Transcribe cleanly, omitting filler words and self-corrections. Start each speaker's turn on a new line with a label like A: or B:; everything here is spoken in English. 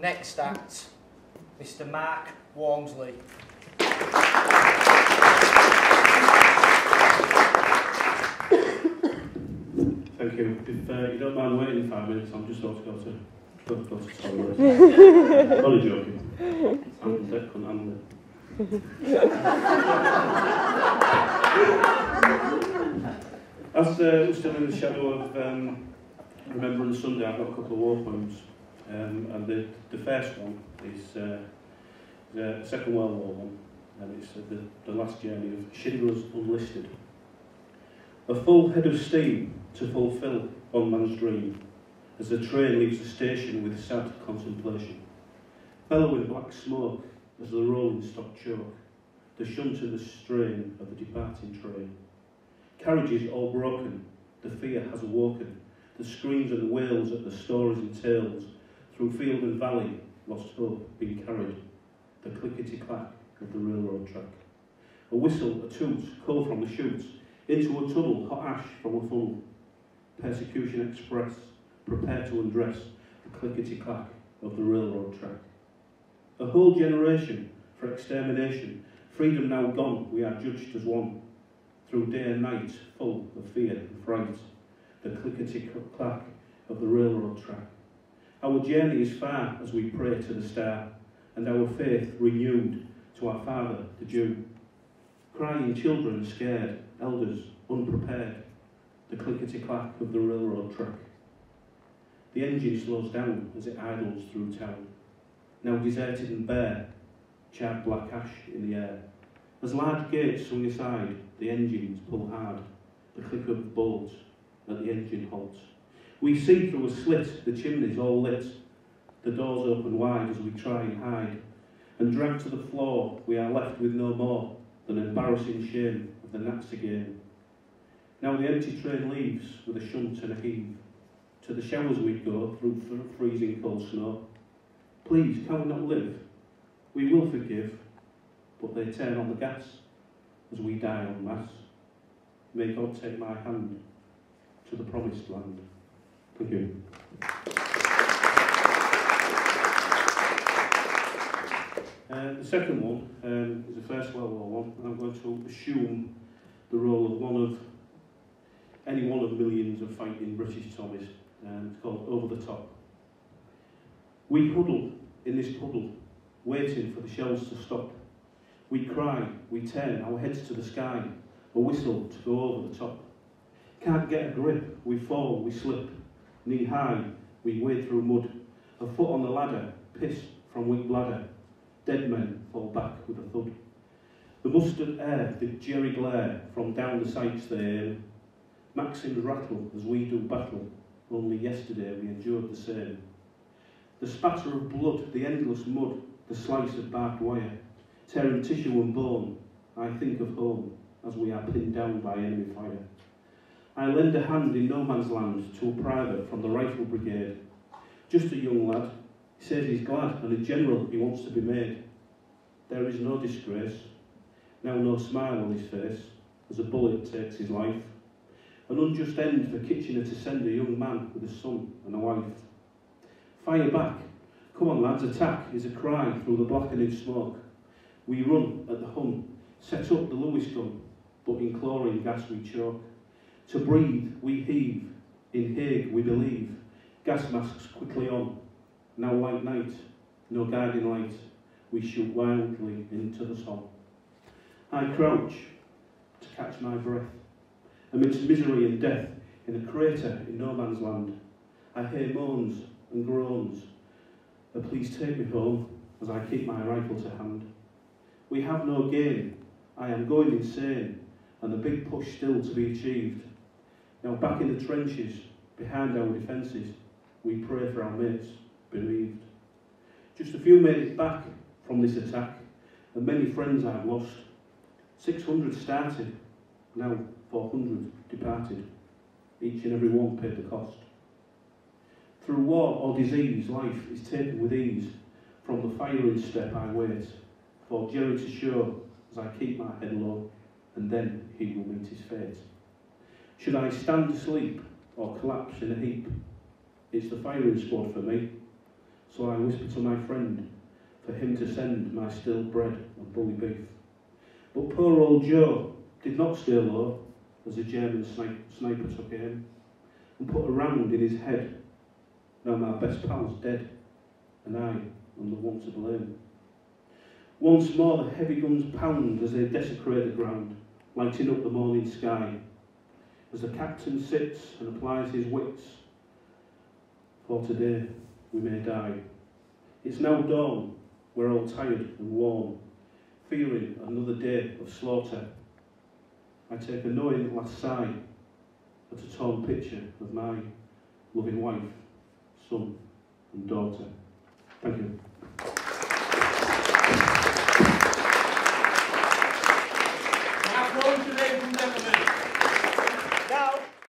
A: Next act, Mr. Mark Walmsley.
B: Thank you. If you don't mind waiting 5 minutes, I'm just about to go to toilet. Only joking. I'm dead, couldn't handle it. As we're still in the shadow of Remembrance Sunday, I've got a couple of war poems. And the first one is the Second World War one, and it's the last journey of Schindler's Unlisted. A full head of steam to fulfil one man's dream, as the train leaves the station with sad contemplation. Bellowing black smoke as the rolling stock choke, the shunt and the strain of the departing train. Carriages all broken, the fear has awoken, the screams and the wails at the stories and tales, through field and valley, lost hope being carried, the clickety-clack of the railroad track. A whistle, a toot, coal from the chutes, into a tunnel, hot ash from a funnel. Persecution express, prepare to undress, the clickety-clack of the railroad track. A whole generation for extermination, freedom now gone, we are judged as one. Through day and night, full of fear and fright, the clickety-clack of the railroad track. Our journey is far as we pray to the star, and our faith renewed to our Father, the Jew. Crying children scared, elders unprepared, the clickety-clack of the railroad track. The engine slows down as it idles through town, now deserted and bare, charred black ash in the air. As large gates swing aside, the engines pull hard, the click of bolts at the engine halts. We see through a slit, the chimneys all lit, the doors open wide as we try and hide, and dragged to the floor, we are left with no more than embarrassing shame of the Nats again. Now the empty train leaves with a shunt and a heave. To the showers we go through freezing cold snow. Please, can we not live? We will forgive, but they turn on the gas as we die en masse. May God take my hand to the promised land. Thank you. The second one is the First World War one, and I'm going to assume the role of any one of millions of fighting British Tommies. It's called Over the Top. We huddle in this puddle, waiting for the shells to stop. We cry, we turn our heads to the sky, a whistle to go over the top. Can't get a grip, we fall, we slip. Knee high, we wade through mud. A foot on the ladder, piss from weak bladder. Dead men fall back with a thud. The mustard air, the jerry glare, from down the sights they aim. Maxims rattle as we do battle, only yesterday we endured the same. The spatter of blood, the endless mud, the slice of barbed wire, tearing tissue and bone, I think of home as we are pinned down by enemy fire. I lend a hand in no man's land to a private from the rifle brigade. Just a young lad, he says he's glad, and a general he wants to be made. There is no disgrace, now no smile on his face, as a bullet takes his life. An unjust end for Kitchener to send a young man with a son and a wife. Fire back, come on lads, attack, is a cry through the blackening smoke. We run at the Hun, set up the Lewis gun, but in chlorine gas we choke. To breathe, we heave, in Hague we believe, gas masks quickly on, now like night, no guiding light, we shoot wildly into the sun. I crouch to catch my breath, amidst misery and death, in a crater in no man's land. I hear moans and groans, please take me home, as I keep my rifle to hand. We have no gain, I am going insane, and the big push still to be achieved. Now back in the trenches, behind our defences, we pray for our mates bereaved. Just a few made it back from this attack, and many friends I've lost. 600 started, now 400 departed. Each and every one paid the cost. Through war or disease, life is taken with ease. From the firing step I wait, for Jerry to show as I keep my head low, and then he will meet his fate. Should I stand asleep or collapse in a heap? It's the firing squad for me. So I whisper to my friend for him to send my stale bread and bully beef. But poor old Joe did not stay low as a German sniper took aim and put a round in his head. Now my best pal's dead, and I am the one to blame. Once more the heavy guns pound as they desecrate the ground, lighting up the morning sky, as the captain sits and applies his wits. For today we may die. It's now dawn, we're all tired and warm, fearing another day of slaughter. I take a knowing last sigh at a torn picture of my loving wife, son and daughter. Thank you.